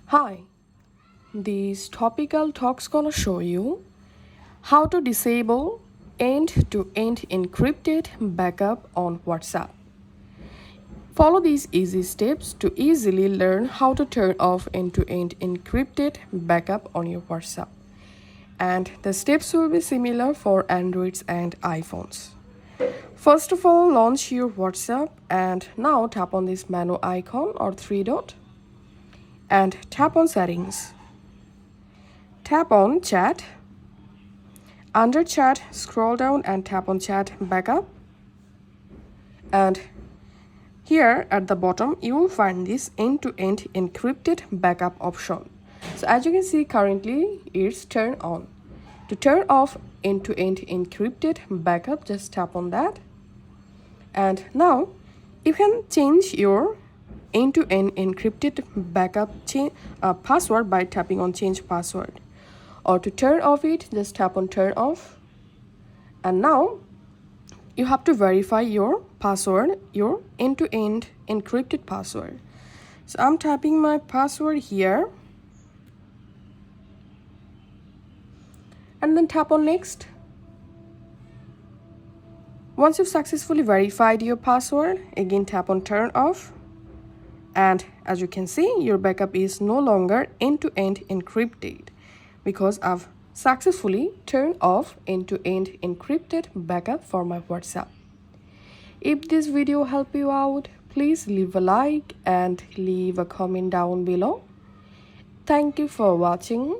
Hi, this topical talk's gonna show you how to disable end-to-end encrypted backup on WhatsApp. Follow these easy steps to easily learn how to turn off end-to-end encrypted backup on your WhatsApp. And the steps will be similar for Androids and iPhones. First of all, launch your WhatsApp and now tap on this menu icon or three dot and tap on settings. Tap on chat. Under chat, scroll down and tap on chat backup. And here at the bottom, you will find this end-to-end encrypted backup option. So as you can see, currently it's turned on. To turn off end-to-end encrypted backup, just tap on that. And now you can change your end-to-end encrypted backup password by tapping on change password. Or to turn off it, just tap on turn off. And now you have to verify your password, your end-to-end encrypted password. So I'm typing my password here. And then tap on next. Once you've successfully verified your password, again tap on turn off. And as you can see, your backup is no longer end-to-end encrypted because I've successfully turned off end-to-end encrypted backup for my WhatsApp. If this video helped you out, please leave a like and leave a comment down below. Thank you for watching.